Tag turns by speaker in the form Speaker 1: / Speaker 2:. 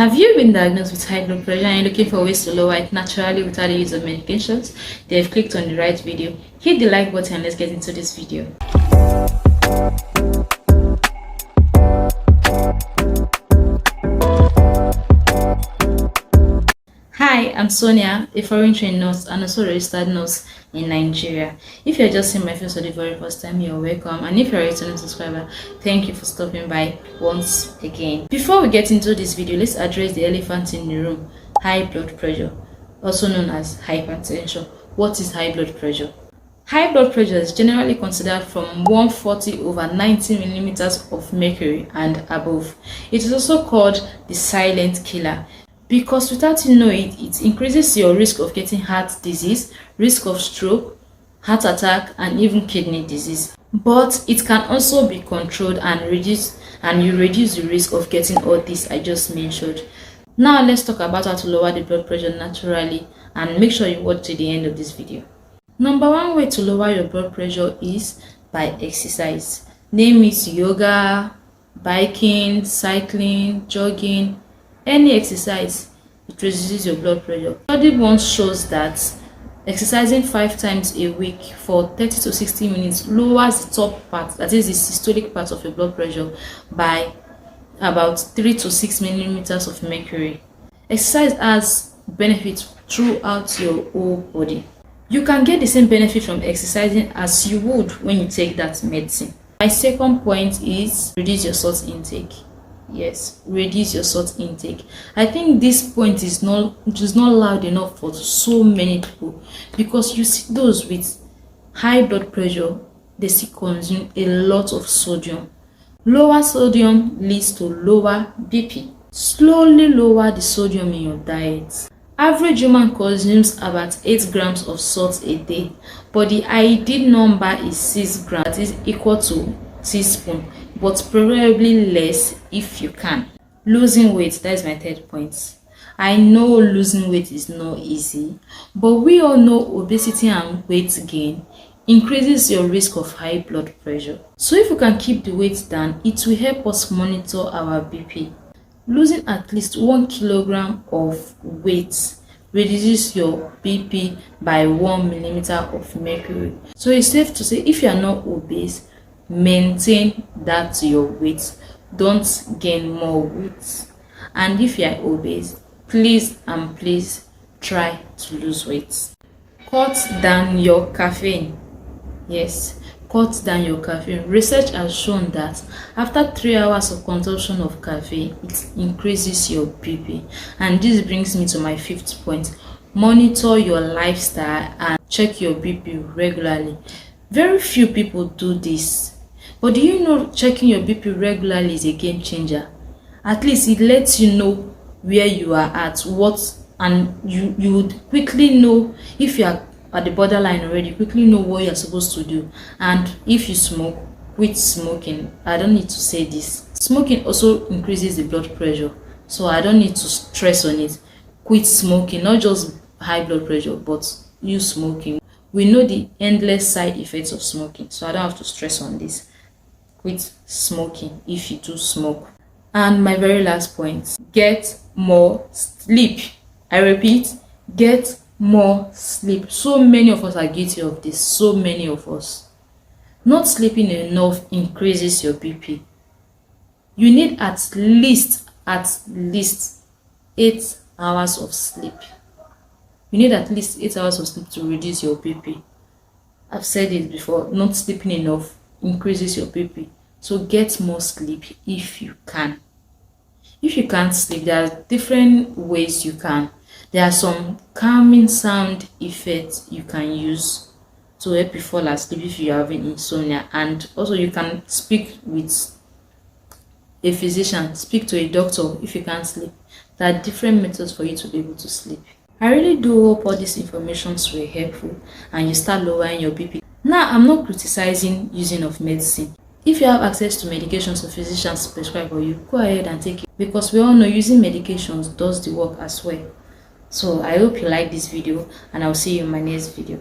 Speaker 1: Have you been diagnosed with high blood pressure and you're looking for ways to lower it naturally without the use of medications? Then you've clicked on the right video. Hit the like button and let's get into this video. Hi, I'm Sonia, a foreign trained nurse and also a registered nurse in Nigeria. If you're just seeing my face for the very first time, you're welcome. And if you're a returning subscriber, thank you for stopping by once again. Before we get into this video, let's address the elephant in the room: high blood pressure, also known as hypertension. What is high blood pressure? High blood pressure is generally considered from 140/90 millimeters of mercury and above. It is also called the silent killer, because without you know it increases your risk of getting heart disease, risk of stroke, heart attack, and even kidney disease. But it can also be controlled and you reduce the risk of getting all this I just mentioned. Now let's talk about how to lower the blood pressure naturally, and make sure you watch to the end of this video. Number one way to lower your blood pressure is by exercise. Name it yoga, biking, cycling, jogging. Any exercise, it reduces your blood pressure. Study once shows that exercising 5 times a week for 30 to 60 minutes lowers the top part, that is the systolic part of your blood pressure, by about 3 to 6 millimeters of mercury. Exercise has benefits throughout your whole body. You can get the same benefit from exercising as you would when you take that medicine. My second point is reduce your salt intake. Yes, reduce your salt intake. I think this point is not loud enough for so many people, because you see those with high blood pressure, they still consume a lot of sodium. Lower sodium leads to lower BP. Slowly lower the sodium in your diet. Average human consumes about 8 grams of salt a day, but the ideal number is 6 grams, that is equal to teaspoon, but preferably less if you can. Losing weight, that is my third point. I know losing weight is not easy, but we all know obesity and weight gain increases your risk of high blood pressure. So if you can keep the weight down, it will help us monitor our BP. Losing at least 1 kilogram of weight reduces your BP by 1 millimeter of mercury. So it's safe to say, if you are not obese, maintain that your weight. Don't gain more weight. And if you are obese, please try to lose weight. Cut down your caffeine. Yes, cut down your caffeine. Research has shown that after 3 hours of consumption of caffeine, it increases your BP. And this brings me to my fifth point: monitor your lifestyle and check your BP regularly. Very few people do this. But do you know checking your BP regularly is a game changer? At least it lets you know where you are at, and you would quickly know if you are at the borderline already, quickly know what you're supposed to do. And if you smoke, quit smoking. I don't need to say this. Smoking also increases the blood pressure, so I don't need to stress on it. Quit smoking, not just high blood pressure, but you smoking. We know the endless side effects of smoking, so I don't have to stress on this. Quit smoking if you do smoke. And my very last point: get more sleep. I repeat, get more sleep. So many of us are guilty of this. So many of us. Not sleeping enough increases your BP. You need at least 8 hours of sleep. You need at least 8 hours of sleep to reduce your BP. I've said it before, not sleeping enough increases your BP. So get more sleep if you can. If you can't sleep, there are different ways you can. There are some calming sound effects you can use to help you fall asleep if you're having insomnia. And also you can speak with a physician, speak to a doctor if you can't sleep. There are different methods for you to be able to sleep. I really do hope all these informations were helpful and you start lowering your BP. Now, I'm not criticizing using of medicine. If you have access to medications or physicians prescribe for you, go ahead and take it, because we all know using medications does the work as well. So I hope you like this video, and I'll see you in my next video.